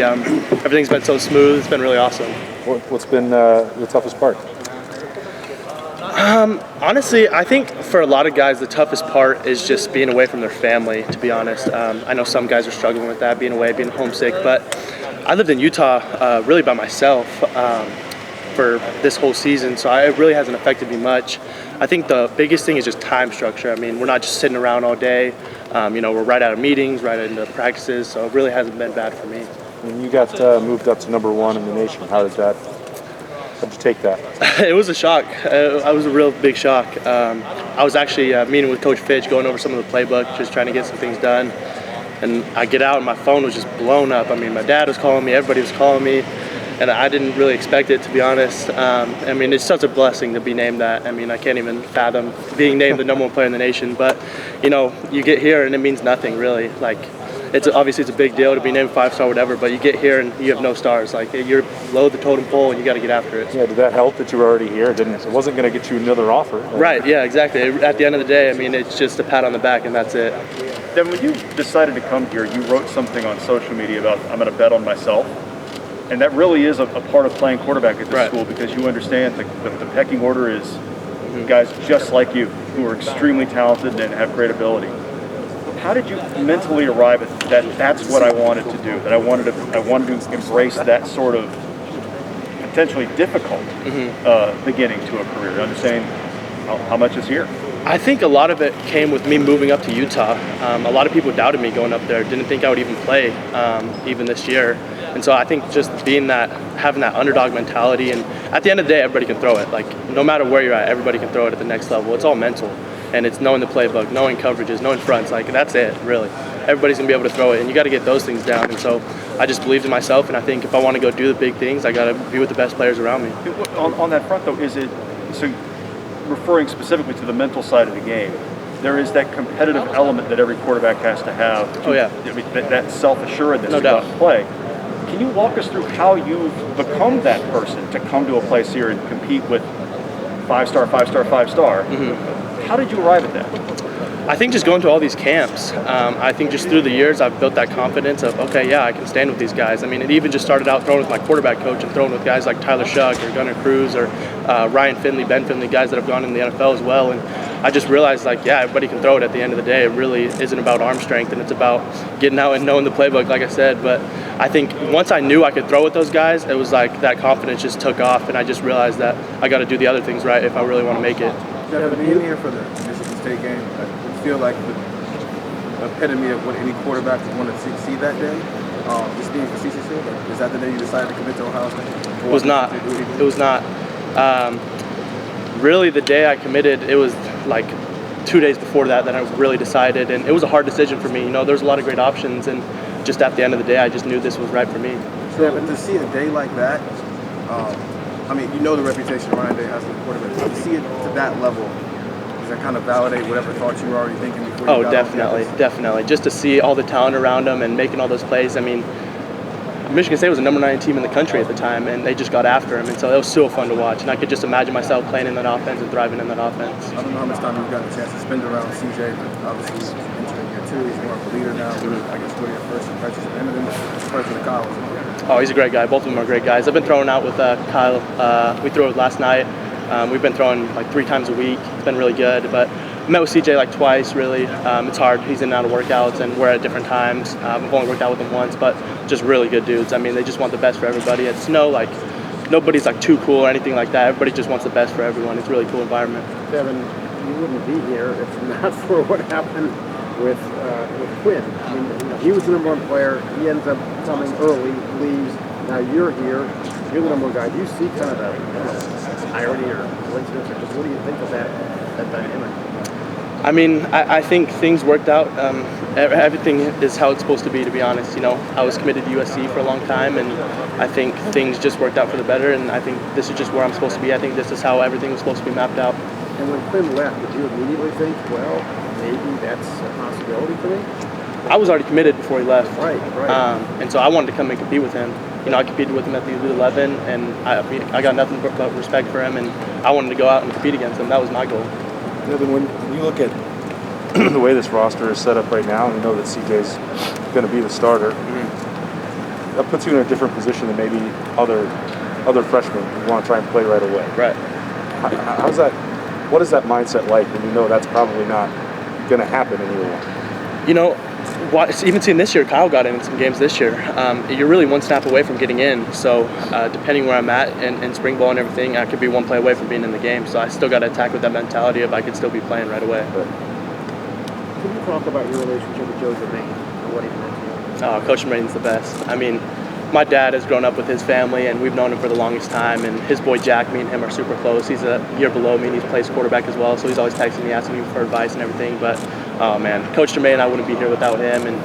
really everything's been so smooth. It's been really awesome. What's been the toughest part? Honestly, I think for a lot of guys, the toughest part is just being away from their family, to be honest. I know some guys are struggling with that, being away, being homesick, but I lived in Utah really by myself for this whole season, so it really hasn't affected me much. I think the biggest thing is just time structure. I mean, we're not just sitting around all day. We're right out of meetings, right into practices, so it really hasn't been bad for me. When you got moved up to #1 in the nation, how'd you take that? It was a shock. It was a real big shock. I was actually meeting with Coach Fitch, going over some of the playbook, just trying to get some things done. And I get out and my phone was just blown up. I mean, my dad was calling me, everybody was calling me, and I didn't really expect it, to be honest. I mean, it's such a blessing to be named that. I mean, I can't even fathom being named the #1 player in the nation. But, you get here and it means nothing, really. Like, obviously it's a big deal to be named 5-star, whatever, but you get here and you have no stars. Like, you're below the totem pole and you got to get after it. Yeah, did that help that you were already here? It wasn't going to get you another offer. Right, yeah, exactly. At the end of the day, I mean, it's just a pat on the back and that's it. Devin, when you decided to come here, you wrote something on social media about, I'm going to bet on myself. And that really is a part of playing quarterback at this school, because you understand the pecking order is guys just like you who are extremely talented and have great ability. How did you mentally arrive at that? That's what I wanted to do. That I wanted to embrace that sort of potentially difficult beginning to a career. Understanding how much is here. I think a lot of it came with me moving up to Utah. A lot of people doubted me going up there. Didn't think I would even play even this year. And so I think just having that underdog mentality, and at the end of the day, everybody can throw it. Like, no matter where you're at, everybody can throw it at the next level. It's all mental. And it's knowing the playbook, knowing coverages, knowing fronts. Like, that's it, really. Everybody's going to be able to throw it, and you got to get those things down. And so I just believed in myself, and I think if I want to go do the big things, I got to be with the best players around me. On that front, though, so referring specifically to the mental side of the game, there is that competitive element that every quarterback has to have. That self-assuredness to go out and play. Can you walk us through how you've become that person to come to a place here and compete with 5-star, 5-star, 5-star? How did you arrive at that? I think just going to all these camps. I think just through the years, I've built that confidence of, okay, yeah, I can stand with these guys. I mean, it even just started out throwing with my quarterback coach and throwing with guys like Tyler Shuck or Gunnar Cruz or Ryan Finley, Ben Finley, guys that have gone in the NFL as well. And I just realized, like, yeah, everybody can throw it at the end of the day. It really isn't about arm strength, and it's about getting out and knowing the playbook, like I said. But I think once I knew I could throw with those guys, it was like that confidence just took off, and I just realized that I got to do the other things right if I really want to make it. Devin, being here for the Michigan State game, I feel like the epitome of what any quarterback would want to see that day. Just being facetious here, but is that the day you decided to commit to Ohio State? It was not. It was not. Really, the day I committed, it was like 2 days before that I really decided, and it was a hard decision for me. You know, there's a lot of great options, and just at the end of the day, I just knew this was right for me. Yeah, but to see a day like that, I mean, you know the reputation Ryan Day has as a quarterback. So to see it to that level, does that kind of validate whatever thoughts you were already thinking before you got definitely. Just to see all the talent around them and making all those plays. I mean, Michigan State was the #9 team in the country at the time, and they just got after him, and so it was so fun to watch. And I could just imagine myself playing in that offense and thriving in that offense. I don't know how much time you've gotten a chance to spend around CJ, but obviously he's entering year 2. He's more of a leader now. I guess what are your first impressions of him and then the person of Kyle? Oh, he's a great guy. Both of them are great guys. I've been throwing out with Kyle. We threw it last night. We've been throwing like 3 times a week. It's been really good, but I met with CJ like twice, really. It's hard. He's in and out of workouts, and we're at different times. I've only worked out with him once, but just really good dudes. I mean, they just want the best for everybody. It's nobody's like too cool or anything like that. Everybody just wants the best for everyone. It's a really cool environment. Devin, you wouldn't be here if not for what happened with Quinn. I mean, he was the #1 player. He ends up coming early, leaves. Now you're here. You're the #1 guy. Do you see kind of the irony or coincidence, or just what do you think of that dynamic? I mean, I think things worked out. Everything is how it's supposed to be honest. You know, I was committed to USC for a long time, and I think things just worked out for the better, and I think this is just where I'm supposed to be. I think this is how everything was supposed to be mapped out. And when Quinn left, did you immediately think, well, maybe that's a possibility for me? I was already committed before he left. Right. And so I wanted to come and compete with him. You know, I competed with him at the Elite 11, and I got nothing but respect for him, and I wanted to go out and compete against him. That was my goal. Devin, when you look at the way this roster is set up right now, and you know that CJ's going to be the starter, that puts you in a different position than maybe other freshmen who want to try and play right away. Right. How's that? What is that mindset like when you know that's probably not going to happen in year one? You know, even seeing this year, Kyle got in some games this year. You're really one snap away from getting in. So depending where I'm at in spring ball and everything, I could be one play away from being in the game. So I still got to attack with that mentality of I could still be playing right away. Can you talk about your relationship with Joe Germain and what he meant to you? Coach Germain's the best. I mean, my dad has grown up with his family, and we've known him for the longest time. And his boy Jack, me and him are super close. He's a year below me, and he plays quarterback as well. So he's always texting me, asking me for advice and everything. But oh man, Coach Germain, I wouldn't be here without him. And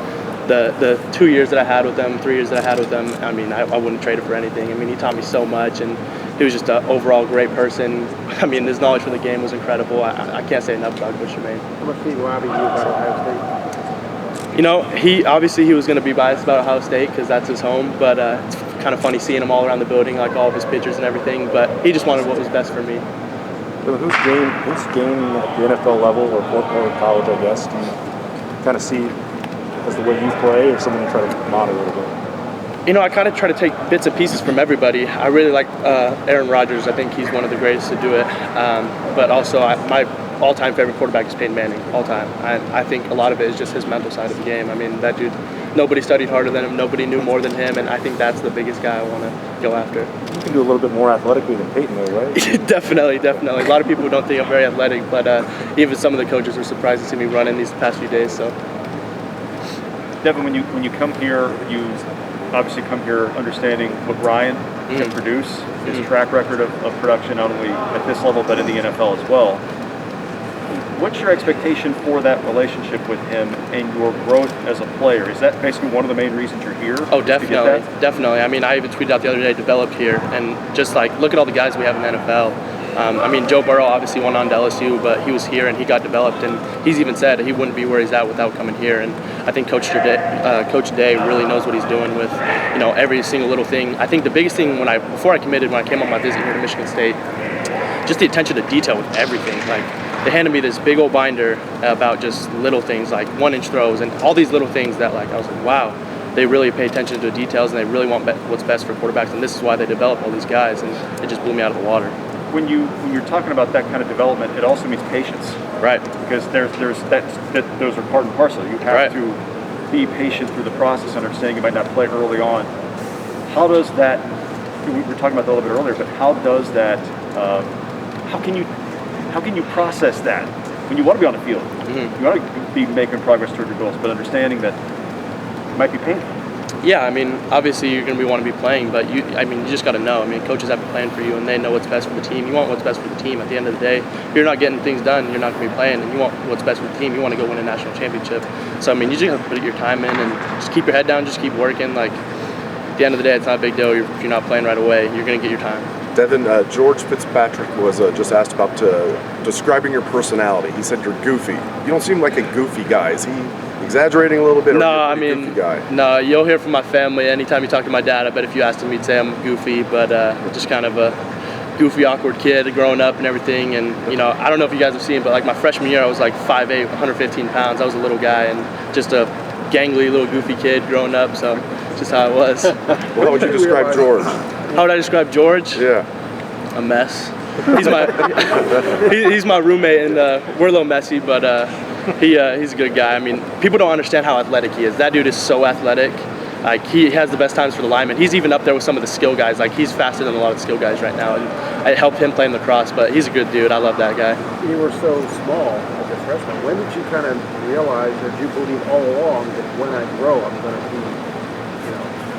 the 2 years that I had with him, 3 years that I had with him, I mean, I wouldn't trade it for anything. I mean, he taught me so much, and he was just an overall great person. I mean, his knowledge for the game was incredible. I can't say enough about Coach Germain. How much did he lobby you about Ohio State? You know, he was going to be biased about Ohio State because that's his home, but it's kind of funny seeing him all around the building, like all of his pictures and everything, but he just wanted what was best for me. So whose game at the NFL level or college, I guess, do you kind of see as the way you play, or someone you try to model a little bit? You know, I kind of try to take bits and pieces from everybody. I really like Aaron Rodgers. I think he's one of the greatest to do it. But also, my all-time favorite quarterback is Peyton Manning, all-time. I think a lot of it is just his mental side of the game. I mean, that dude, nobody studied harder than him, nobody knew more than him, and I think that's the biggest guy I want to go after. You can do a little bit more athletically than Peyton, though, right? Definitely. A lot of people don't think I'm very athletic, but even some of the coaches were surprised to see me running these past few days. So, Devin, when you come here, you obviously come here understanding what Ryan can produce, his track record of production, not only at this level but in the NFL as well. What's your expectation for that relationship with him and your growth as a player? Is that basically one of the main reasons you're here? Oh, definitely. I mean, I even tweeted out the other day, developed here, and just like, look at all the guys we have in the NFL. I mean, Joe Burrow obviously went on to LSU, but he was here and he got developed, and he's even said he wouldn't be where he's at without coming here. And I think Coach Day really knows what he's doing with, you know, every single little thing. I think the biggest thing before I committed, when I came on my visit here to Michigan State, just the attention to detail with everything. Like, they handed me this big old binder about just little things like 1-inch throws and all these little things that, like, I was like, wow, they really pay attention to the details and they really want what's best for quarterbacks, and this is why they develop all these guys, and it just blew me out of the water. When you're talking about that kind of development, it also means patience, right? Because those are part and parcel. You have to be patient through the process, understanding you might not play early on. How does that? We were talking about that a little bit earlier, but how does that? How can you process that when you want to be on the field? You want to be making progress toward your goals, but understanding that it might be painful. Yeah, I mean, obviously you're going to want to be playing, but you just got to know. I mean, coaches have a plan for you, and they know what's best for the team. You want what's best for the team. At the end of the day, if you're not getting things done, you're not going to be playing, and you want what's best for the team. You want to go win a national championship. So, I mean, you just have to put your time in and just keep your head down, just keep working. Like, at the end of the day, it's not a big deal. If you're not playing right away, you're going to get your time. Devin, George Fitzpatrick was just asked about describing your personality. He said you're goofy. You don't seem like a goofy guy. Is he exaggerating a little bit? No, I mean, no. You'll hear from my family anytime you talk to my dad. I bet if you asked him, he'd say I'm goofy, but just kind of a goofy, awkward kid growing up and everything. And you know, I don't know if you guys have seen, but like my freshman year, I was like 5'8", 115 pounds. I was a little guy and just a gangly little goofy kid growing up. So just how I was. Well, how would you describe George? How would I describe George? Yeah. A mess. He's my roommate, and we're a little messy, but he's a good guy. I mean, people don't understand how athletic he is. That dude is so athletic. Like, he has the best times for the linemen. He's even up there with some of the skill guys. Like, he's faster than a lot of the skill guys right now, and I helped him play in lacrosse, but he's a good dude. I love that guy. You were so small as a freshman. When did you kind of realize, or did you believe all along, that when I grow, I'm going to be,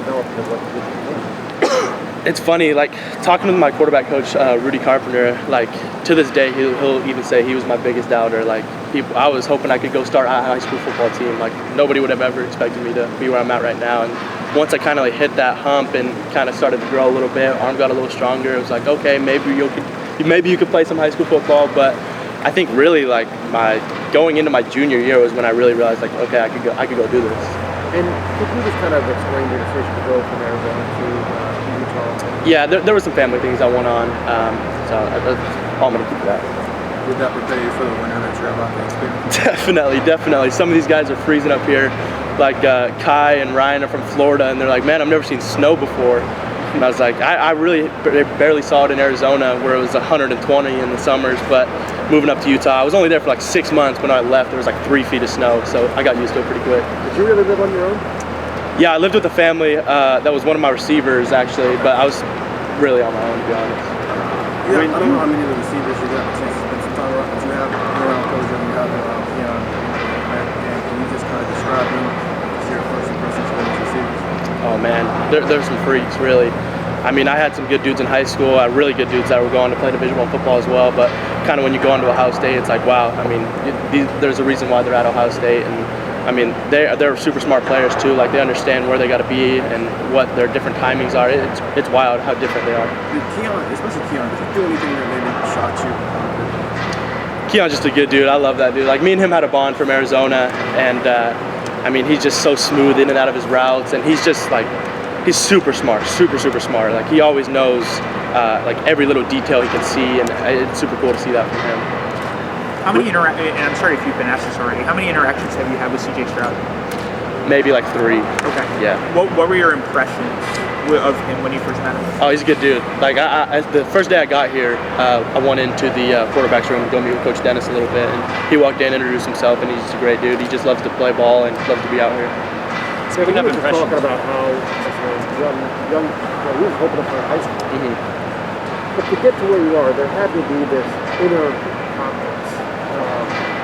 developed into what you became? It's funny, like, talking with my quarterback coach, Rudy Carpenter, like, to this day, he'll even say he was my biggest doubter. Like, I was hoping I could go start a high school football team. Like, nobody would have ever expected me to be where I'm at right now. And once I kind of hit that hump and kind of started to grow a little bit, arm got a little stronger, it was like, okay, maybe you could play some high school football. But I think really, like, going into my junior year was when I really realized, like, okay, I could go do this. And could you just kind of explain your decision to go from Arizona to Utah? Yeah, there were some family things that went on, so I'm going to keep that. Did that prepare you for the winter that you're about to experience? Definitely. Some of these guys are freezing up here. like Kai and Ryan are from Florida, and they're like, man, I've never seen snow before. And I was like, I really barely saw it in Arizona where it was 120 in the summers, but moving up to Utah, I was only there for like 6 months. When I left, there was like 3 feet of snow, so I got used to it pretty quick. Did you really live on your own? Yeah, I lived with a family that was one of my receivers actually, but I was really on my own, to be honest. Yeah, I don't know how many of the receivers you got a chance to spend some time around, but you have around Coach and you have around Keon. And can you just kind of describe them as your first impressions of those receivers? Oh man, there's some freaks, really. I mean, I had some good dudes in high school, really good dudes that were going to play Division I football as well, but kind of when you go into Ohio State, it's like, wow, I mean, there's a reason why they're at Ohio State, and I mean, they're super smart players too. Like, they understand where they got to be and what their different timings are. It's wild how different they are. Did Keon, especially Keon, did he do anything that maybe shocked you? Keon's just a good dude. I love that dude. Like, me and him had a bond from Arizona, and I mean, he's just so smooth in and out of his routes, and he's just like, he's super smart, super smart. Like, he always knows like every little detail he can see, and it's super cool to see that from him. How many and I'm sorry if you've been asked this already, how many interactions have you had with CJ Stroud? Maybe like 3. Okay. Yeah. What were your impressions of him when you first met him? Oh, he's a good dude. Like, the first day I got here, I went into the quarterback's room to go meet with Coach Dennis a little bit, and he walked in, introduced himself, and he's just a great dude. He just loves to play ball and loves to be out here. So you were just talking about how as a young well, he was hoping to play high school. Mm-hmm. But to get to where you are, there had to be this inner confidence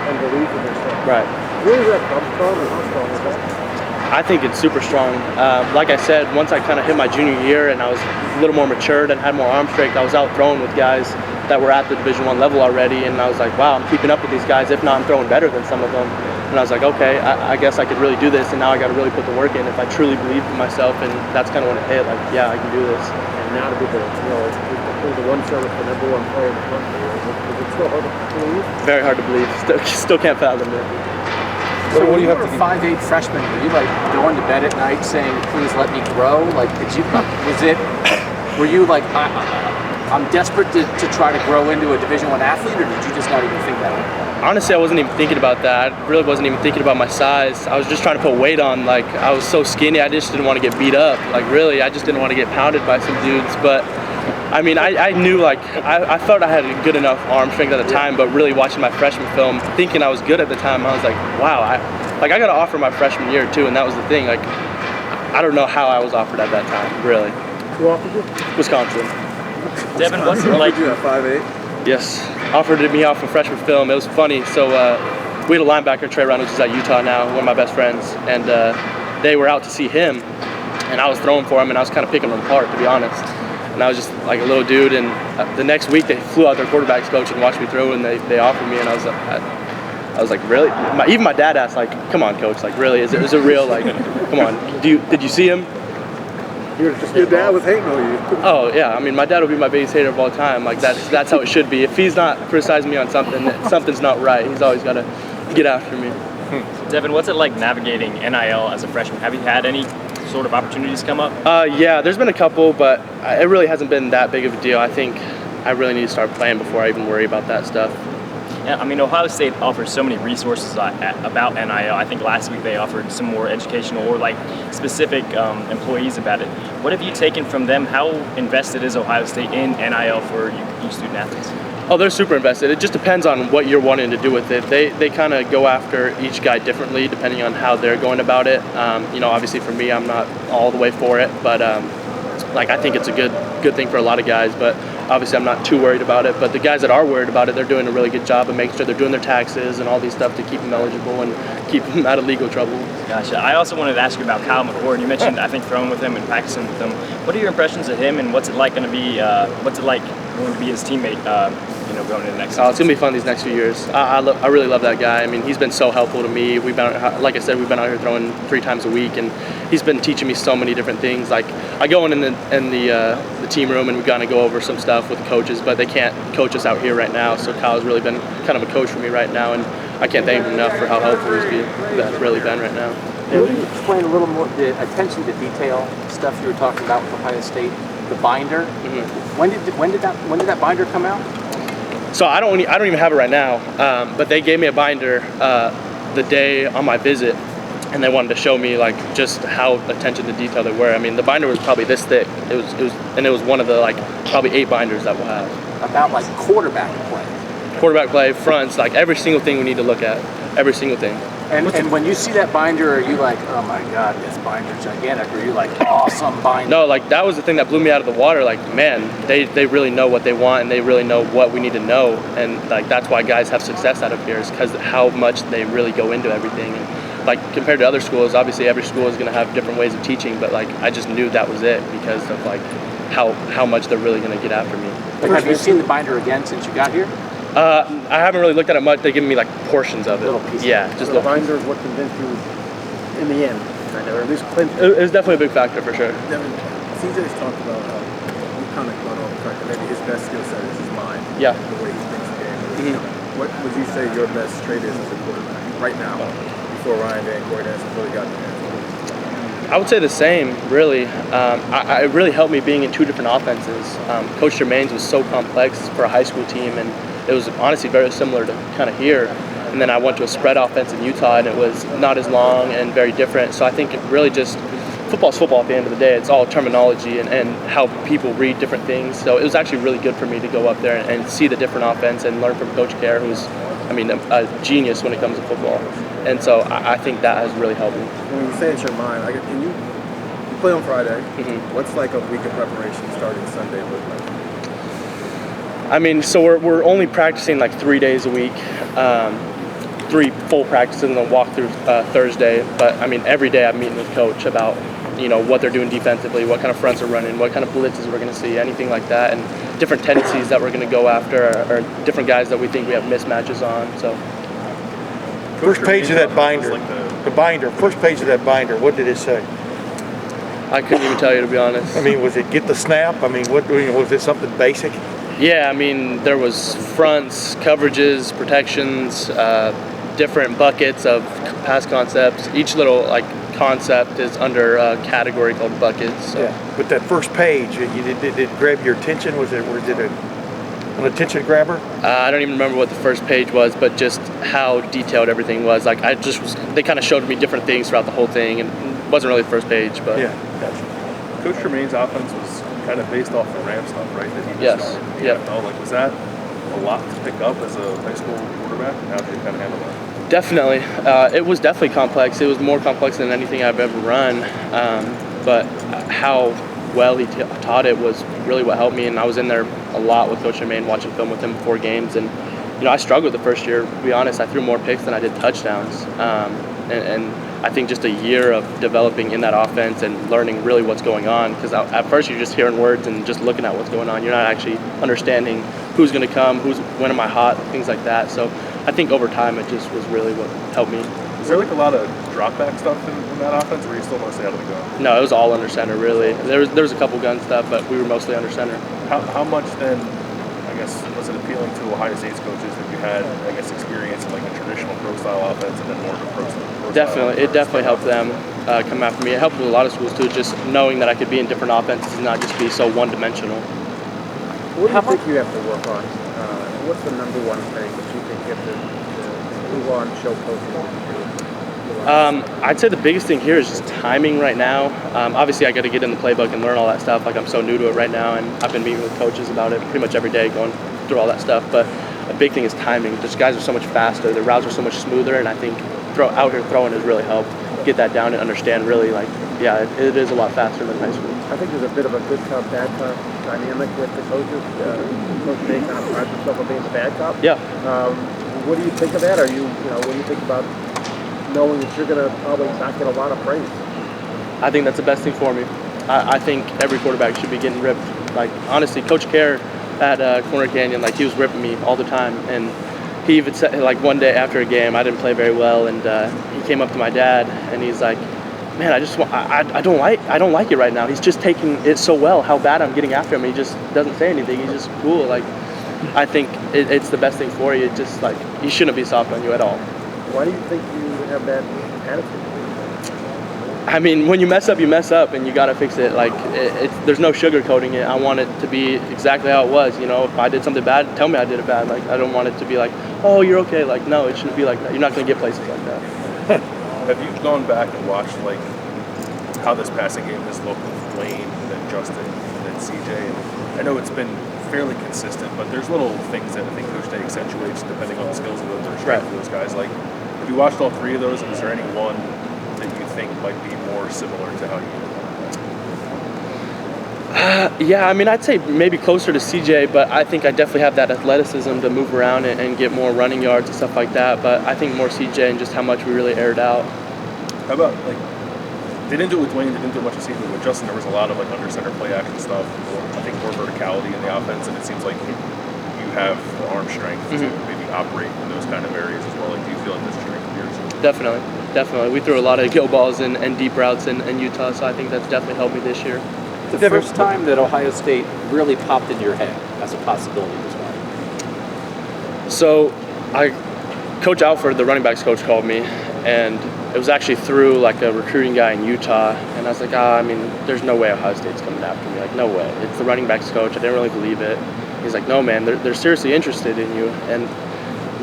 and belief in yourself. Right. Where does that come from, and how strong is that? I think it's super strong. Like I said, once I kind of hit my junior year and I was a little more matured and had more arm strength, I was out throwing with guys that were at the Division I level already, and I was like, wow, I'm keeping up with these guys. If not, I'm throwing better than some of them. And I was like, okay, I guess I could really do this, and now I got to really put the work in if I truly believe in myself. And that's kind of when it hit, like, yeah, I can do this. And now to be the one service, the number 1 player in the country, is it still hard to believe? Very hard to believe. Still can't fathom it. So when you were a 5'8" freshman, were you like going to bed at night saying, "Please let me grow"? Like, were you like, I'm desperate to try to grow into a Division I athlete, or did you just not even think that way? Honestly, I wasn't even thinking about that. I really wasn't even thinking about my size. I was just trying to put weight on. Like, I was so skinny, I just didn't want to get beat up. Like, really, I just didn't want to get pounded by some dudes. But I mean, I knew, like, I thought I had a good enough arm strength at the time, but really watching my freshman film, thinking I was good at the time, I was like, wow, I got to offer my freshman year too, and that was the thing. Like, I don't know how I was offered at that time, really. Who offered you? Wisconsin. Devin, what's it like? You at 5'8"? Yes, offered me out for freshman film. It was funny. So we had a linebacker, Trey Reynolds, who's at Utah now, one of my best friends, and they were out to see him, and I was throwing for him, and I was kind of picking him apart, to be honest. And I was just like a little dude, and the next week they flew out their quarterbacks coach and watched me throw, and they offered me, and I was like, really? Even my dad asked, like, come on, coach, like, really? Is it real? Like, come on. Did you see him? Your dad was hating on you. Oh yeah, I mean, my dad will be my biggest hater of all time. Like, that's how it should be. If he's not criticizing me on something, something's not right. He's always got to get after me. Devin, what's it like navigating NIL as a freshman? Have you had any sort of opportunities come up? Yeah, there's been a couple, but it really hasn't been that big of a deal. I think I really need to start playing before I even worry about that stuff. Yeah, I mean, Ohio State offers so many resources about NIL. I think last week they offered some more educational or like specific employees about it. What have you taken from them? How invested is Ohio State in NIL for you student athletes? Oh, they're super invested. It just depends on what you're wanting to do with it. They kind of go after each guy differently depending on how they're going about it. Obviously for me, I'm not all the way for it, but like, I think it's a good thing for a lot of guys, but obviously I'm not too worried about it. But the guys that are worried about it, they're doing a really good job of making sure they're doing their taxes and all these stuff to keep them eligible and keep them out of legal trouble. Gotcha. I also wanted to ask you about Kyle McCord. You mentioned, I think, throwing with him and practicing with him. What are your impressions of him, and what's it like going to be his teammate going into the next season? It's going to be fun these next few years. I really love that guy. I mean, he's been so helpful to me. Like I said, we've been out here throwing 3 times a week, and he's been teaching me so many different things. Like, I go in the team room and we kind of go over some stuff with the coaches, but they can't coach us out here right now. So Kyle's really been kind of a coach for me right now, and I can't thank him enough for how helpful he's really been right now. Can you explain a little more the attention to detail stuff you were talking about with Ohio State? The binder. Mm-hmm. When did that binder come out? So I don't even have it right now, but they gave me a binder the day on my visit, and they wanted to show me like just how attention to detail they were. I mean, the binder was probably this thick. It was one of the like probably 8 binders that we'll have. About like quarterback play. Quarterback play, fronts, like every single thing we need to look at, every single thing. And when you see that binder, are you like, oh my God, this binder's gigantic? Or are you like, awesome binder? No, like that was the thing that blew me out of the water. Like, man, they really know what they want, and they really know what we need to know. And like that's why guys have success out of here, is because how much they really go into everything. And like compared to other schools, obviously every school is going to have different ways of teaching, but like I just knew that was it because of like how much they're really going to get after me. Like, have you seen the binder again since you got here? I haven't really looked at it much. They give me like portions of it. Little pieces. Yeah, just the little binder is what convinced you in the end, kind of, or at least clinched. It was definitely a big factor for sure. Devin, CJ's talked about how you kind of got on the fact that maybe his best skill set is his mind. Yeah. The way he thinks the game. What would you say your best trait is as a quarterback right now, before Ryan Van Corey Danson really got in there? I would say the same, really. It really helped me being in 2 different offenses. Coach Germain's was so complex for a high school team, and it was honestly very similar to kind of here. And then I went to a spread offense in Utah, and it was not as long and very different. So I think it really just, football's football at the end of the day. It's all terminology and how people read different things. So it was actually really good for me to go up there and see the different offense and learn from Coach Kerr, who's, I mean, a genius when it comes to football. And so I think that has really helped me. When you say it's your mind, can you play on Friday? What's like a week of preparation starting Sunday look like? I mean, so we're only practicing like 3 days a week, 3 full practices and then walk through Thursday. But I mean, every day I'm meeting with Coach about, you know, what they're doing defensively, what kind of fronts are running, what kind of blitzes we're going to see, anything like that, and different tendencies that we're going to go after, or different guys that we think we have mismatches on. So. First page of that binder, first page of that binder, what did it say? I couldn't even tell you, to be honest. I mean, was it get the snap? I mean, what was it, something basic? Yeah, I mean, there was fronts, coverages, protections, different buckets of pass concepts. Each little like concept is under a category called buckets. So. Yeah, but that first page, did it grab your attention? Was it an attention grabber? I don't even remember what the first page was, but just how detailed everything was. Like they kind of showed me different things throughout the whole thing, and it wasn't really the first page, but yeah. Gotcha. Coach Tremaine's offense was kind of based off the Ram stuff, right? That he yes. started in the Yep. NFL. Like, was that a lot to pick up as a high school quarterback? And how did you kind of handle that? Definitely. It was definitely complex. It was more complex than anything I've ever run. But how well he taught it was really what helped me. And I was in there a lot with Coach Tremaine, watching film with him before games. And, you know, I struggled the first year, to be honest. I threw more picks than I did touchdowns. And I think just a year of developing in that offense and learning really what's going on. Because at first you're just hearing words and just looking at what's going on. You're not actually understanding who's going to come, when am I hot, things like that. So I think over time it just was really what helped me. Is there like a lot of drop back stuff in that offense, or were you still mostly out of the gun? No, it was all under center, really. There was a couple gun stuff, but we were mostly under center. How much then, I guess, was it appealing to Ohio State's coaches that you had, I guess, experience in like a traditional pro style offense and then more of a pro style? Definitely, it definitely helped them come after me. It helped with a lot of schools too, just knowing that I could be in different offenses and not just be so one-dimensional. What do you think you have to work on? What's the number one thing that you think you have to move on, show coaches? I'd say the biggest thing here is just timing right now. Obviously, I got to get in the playbook and learn all that stuff. Like, I'm so new to it right now, and I've been meeting with coaches about it pretty much every day, going through all that stuff. But a big thing is timing. Just guys are so much faster. Their routes are so much smoother, and I think out here throwing has really helped get that down and understand really, like, yeah, it is a lot faster than high school. I think there's a bit of a good cop, bad cop dynamic with the coaches. Coach May kind of prides himself on being the bad cop. Yeah. What do you think of that? What do you think about knowing that you're going to probably not get a lot of praise? I think that's the best thing for me. I think every quarterback should be getting ripped. Like, honestly, Coach Kerr at Corner Canyon, like, he was ripping me all the time. And he even said, like, one day after a game, I didn't play very well, and he came up to my dad, and he's like, man, I don't like it right now. He's just taking it so well, how bad I'm getting after him. He just doesn't say anything. He's just cool. Like, I think it's the best thing for you. It's just, like, he shouldn't be soft on you at all. Why do you think you have that attitude? I mean, when you mess up, and you got to fix it. Like, there's no sugarcoating it. I want it to be exactly how it was. You know, if I did something bad, tell me I did it bad. Like, I don't want it to be like, oh, you're okay. Like, no, it shouldn't be like that. You're not going to get places like that. Have you gone back and watched like how this passing game has looked with Wayne and then Justin and then CJ? And I know it's been fairly consistent, but there's little things that I think Coach Day accentuates depending on the skills of the strength of those guys. Like, have you watched all three of those, and is there any one that you think might be more similar to how you do it? Yeah, I mean, I'd say maybe closer to CJ, but I think I definitely have that athleticism to move around and get more running yards and stuff like that. But I think more CJ and just how much we really aired out. How about, like, they didn't do it with Wayne, they didn't do much of season, but with Justin, there was a lot of, like, under center play action stuff, or I think more verticality in the offense, and it seems like you have the arm strength to maybe operate in those kind of areas as well. Like, do you feel like that's a strength of yours? Definitely. We threw a lot of go balls and deep routes in Utah, so I think that's definitely helped me this year. The first time that Ohio State really popped into your head as a possibility was when? So, Coach Alford, the running backs coach, called me, and it was actually through like a recruiting guy in Utah, and I was like, I mean, there's no way Ohio State's coming after me. Like, no way. It's the running backs coach. I didn't really believe it. He's like, no, man, they're seriously interested in you. And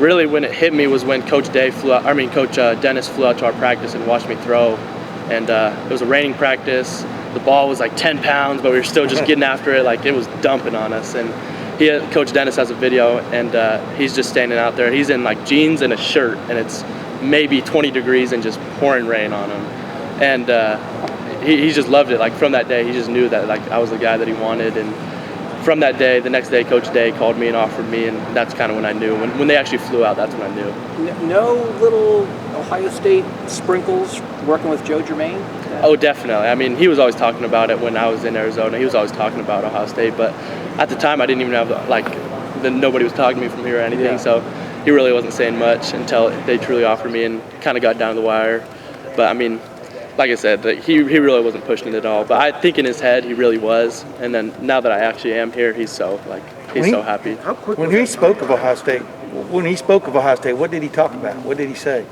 really, when it hit me was when Coach Dennis flew out to our practice and watched me throw, and it was a raining practice. The ball was like 10 pounds, but we were still just getting after it. Like, it was dumping on us. And Coach Dennis has a video, and he's just standing out there. He's in like jeans and a shirt, and it's maybe 20 degrees and just pouring rain on him. And he just loved it. Like, from that day, he just knew that like I was the guy that he wanted. And from that day, the next day, Coach Day called me and offered me, and that's kind of when I knew. When they actually flew out, that's when I knew. No little Ohio State sprinkles working with Joe Germain? Oh, definitely. I mean, he was always talking about it when I was in Arizona. He was always talking about Ohio State, but at the time, I didn't even have nobody was talking to me from here or anything. Yeah. So he really wasn't saying much until they truly offered me and kind of got down the wire. But I mean, like I said, he really wasn't pushing it at all. But I think in his head he really was. And then now that I actually am here, he's so happy. When he spoke of Ohio State, what did he talk about? What did he say?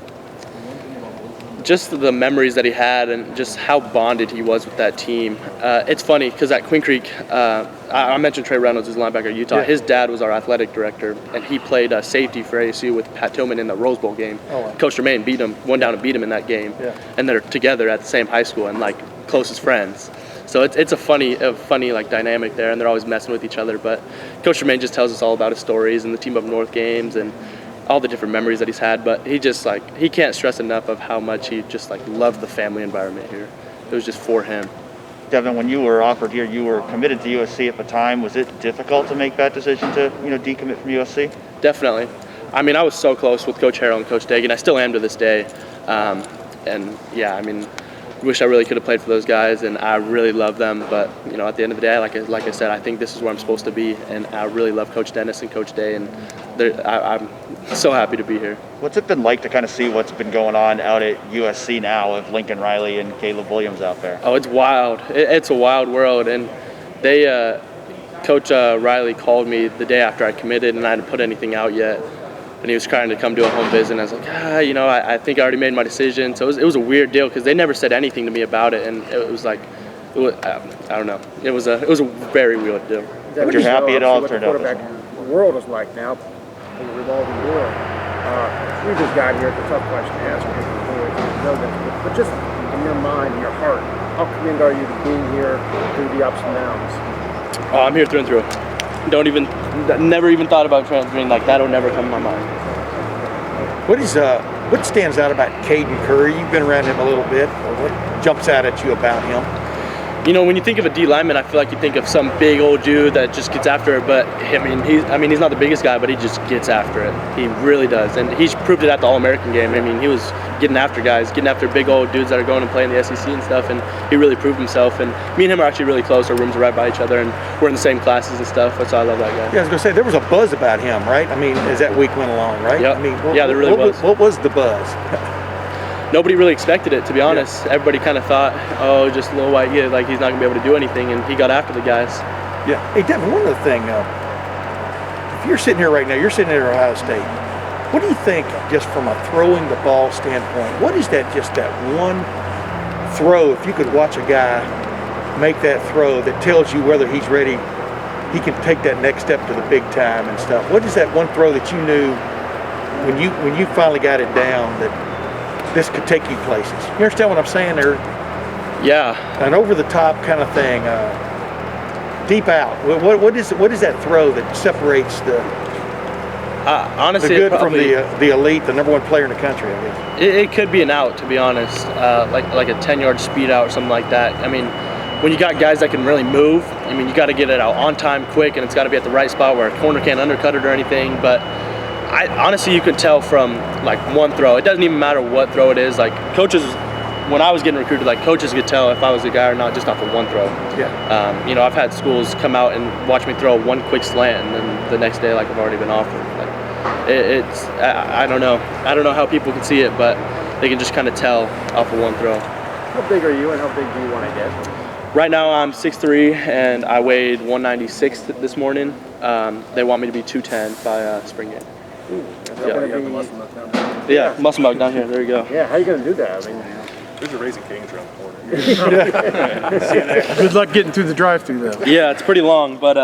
Just the memories that he had and just how bonded he was with that team. It's funny because at Queen Creek, I mentioned Trey Reynolds, who's a linebacker at Utah. Yeah. His dad was our athletic director, and he played safety for ASU with Pat Tillman in the Rose Bowl game. Oh, wow. Coach Germain went down and beat him in that game. Yeah. And they're together at the same high school and like closest friends. So it's a funny like dynamic there, and they're always messing with each other. But Coach Germain just tells us all about his stories and the Team Up North games and all the different memories that he's had. But he just he can't stress enough of how much he just loved the family environment here. It was just for him. Devin, when you were offered here, you were committed to USC at the time. Was it difficult to make that decision to decommit from USC? Definitely. I mean, I was so close with Coach Harrell and Coach Dagan. I still am to this day. And yeah, I mean, wish I really could have played for those guys, and I really love them. But at the end of the day, like I said, I think this is where I'm supposed to be, and I really love Coach Dennis and Coach Day, and I'm so happy to be here. What's it been like to kind of see what's been going on out at USC now with Lincoln Riley and Caleb Williams out there? Oh, it's wild. It's a wild world, and Coach Riley called me the day after I committed, and I hadn't put anything out yet. And he was trying to come do a home visit, and I was like, I think I already made my decision. So it was a weird deal because they never said anything to me about it, and it was like, I don't know. It was a very weird deal. But you're happy it all turned out. What the quarterback world is like now, in the revolving door. We just got here. It's a tough question to ask because we know this, but just in your mind, in your heart, how committed are you to being here through the ups and downs? Oh, I'm here through and through. Never even thought about transferring. Like, that'll never come to my mind. What stands out about Caden Curry? You've been around him a little bit. What jumps out at you about him? When you think of a D lineman, I feel like you think of some big old dude that just gets after it. But he's not the biggest guy, but he just gets after it. He really does, and he's proved it at the All-American game. I mean, he was getting after guys, getting after big old dudes that are going and playing the SEC and stuff, and he really proved himself. And me and him are actually really close. Our rooms are right by each other, and we're in the same classes and stuff. So I love that guy. Yeah, I was gonna say there was a buzz about him, right? I mean, as that week went along, right? Yep. I mean, there really was. What was the buzz? Nobody really expected it, to be honest. Yeah. Everybody kind of thought, just a little white kid, like he's not going to be able to do anything, and he got after the guys. Yeah. Hey, Devin, one other thing. If you're sitting here right now, you're sitting at Ohio State. What do you think, just from a throwing the ball standpoint, what is that one throw, if you could watch a guy make that throw that tells you whether he's ready, he can take that next step to the big time and stuff. What is that one throw that you knew when you finally got it down that this could take you places. You understand what I'm saying? They're an over-the-top kind of thing. Deep out. What is that throw that separates the honestly, the good from the elite, the number one player in the country? I guess it could be an out, to be honest, like a 10-yard speed out or something like that. I mean, when you got guys that can really move, I mean, you got to get it out on time, quick, and it's got to be at the right spot where a corner can't undercut it or anything. But honestly, you could tell from like one throw. It doesn't even matter what throw it is. Like coaches, when I was getting recruited, like coaches could tell if I was a guy or not just off of one throw. Yeah. You know, I've had schools come out and watch me throw one quick slant, and then the next day, like I've already been offered. Like I don't know. I don't know how people can see it, but they can just kind of tell off of one throw. How big are you, and how big do you want to get? Right now I'm 6'3", and I weighed 196 this morning. They want me to be 210 by spring game. Yeah, muscle milk down here. There you go. Yeah, how are you going to do that? I mean, There's a Raising Cane's around the corner. Good luck getting through the drive-thru, though. Yeah, it's pretty long, but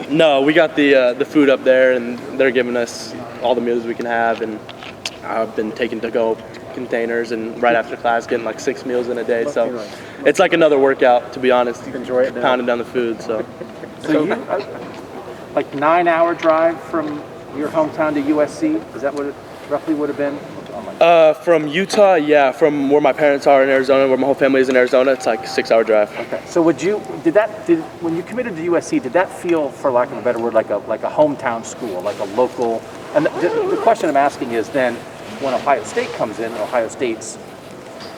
no, we got the food up there, and they're giving us all the meals we can have, and I've been taking to-go containers, and right after class getting like 6 meals in a day. So it's like another workout, to be honest. Enjoy it now. Pounding down the food. So you, like 9-hour drive from your hometown to USC? Is that what it roughly would have been? From Utah, yeah. From where my parents are in Arizona, where my whole family is in Arizona, it's like a 6-hour drive. Okay. So when you committed to USC, did that feel, for lack of a better word, like a hometown school, like a local? And the question I'm asking is then, when Ohio State comes in, Ohio State's,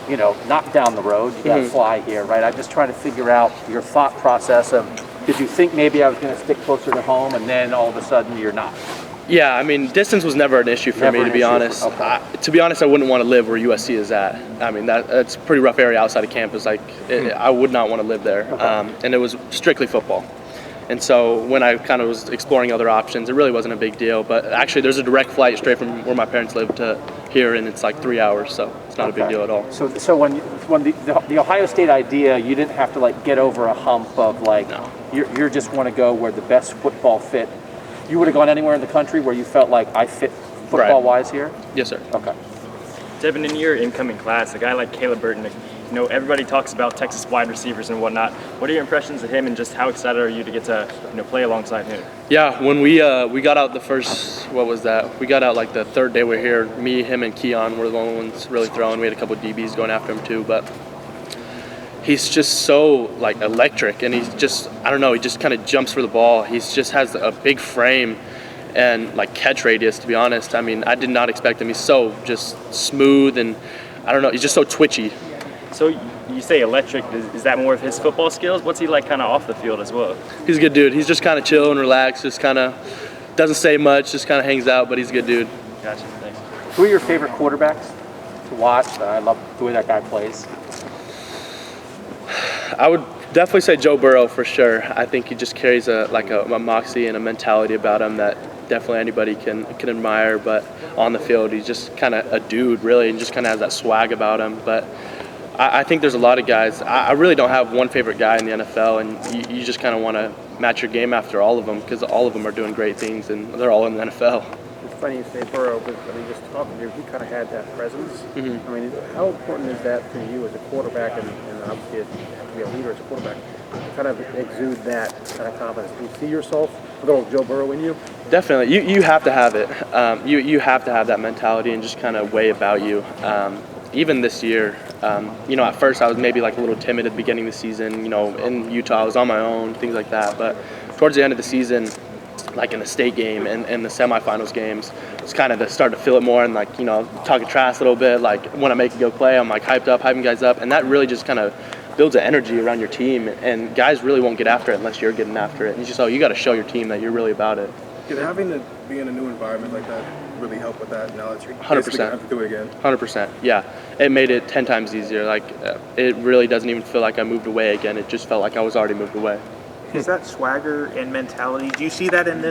not down the road, you got to fly here, right? I'm just trying to figure out your thought process of, did you think maybe I was going to stick closer to home, and then all of a sudden you're not? Yeah, I mean, distance was never an issue for me, to be honest. Okay. To be honest, I wouldn't want to live where USC is at. I mean, that's a pretty rough area outside of campus. Like, I would not want to live there. Okay. And it was strictly football. And so when I kind of was exploring other options, it really wasn't a big deal. But actually, there's a direct flight straight from where my parents live to here, and it's like 3 hours, so it's not a big deal at all. So when the Ohio State idea, you didn't have to like get over a hump of like, you just want to go where the best football fit. You would have gone anywhere in the country where you felt like I fit football-wise here? Yes, sir. Okay. Devin, in your incoming class, a guy like Caleb Burton, everybody talks about Texas wide receivers and whatnot. What are your impressions of him, and just how excited are you to get to play alongside him? Yeah, when we got out the first, what was that? We got out like the third day we were here. Me, him, and Keon were the only ones really throwing. We had a couple of DBs going after him too, but he's just so like electric, and he's just, I don't know, he just kind of jumps for the ball. He just has a big frame and like catch radius, to be honest. I mean, I did not expect him. He's so just smooth, and I don't know, he's just so twitchy. So you say electric, is that more of his football skills? What's he like kind of off the field as well? He's a good dude. He's just kind of chill and relaxed, just kind of doesn't say much, just kind of hangs out, but he's a good dude. Gotcha, thanks. Who are your favorite quarterbacks to watch? I love the way that guy plays. I would definitely say Joe Burrow for sure. I think he just carries a moxie and a mentality about him that definitely anybody can admire, but on the field he's just kind of a dude really, and just kind of has that swag about him. But I think there's a lot of guys. I really don't have one favorite guy in the NFL, and you just kind of want to match your game after all of them, because all of them are doing great things and they're all in the NFL. It's funny you say Burrow, but I mean, just talking to you, he kind of had that presence. I mean, how important is that for you as a quarterback, and obviously to be a leader as a quarterback, to kind of exude that kind of confidence? Do you see yourself, a little Joe Burrow in you? Definitely. You have to have it. You have to have that mentality and just kind of way about you. Even this year, at first I was maybe like a little timid at the beginning of the season. In Utah I was on my own, things like that. But towards the end of the season, like in the state game and the semifinals games, it's kind of starting to feel it more, and like, talking trash a little bit. Like when I make a good play, I'm like hyping guys up, and that really just kind of builds an energy around your team, and guys really won't get after it unless you're getting after it. And you got to show your team that you're really about it. Did having to be in a new environment like that really help with that now that you're 100%. gonna have to do it again? 100%. Yeah, it made it 10 times easier. Like it really doesn't even feel like I moved away again. It just felt like I was already moved away. Is that swagger and mentality? Do you see that in this?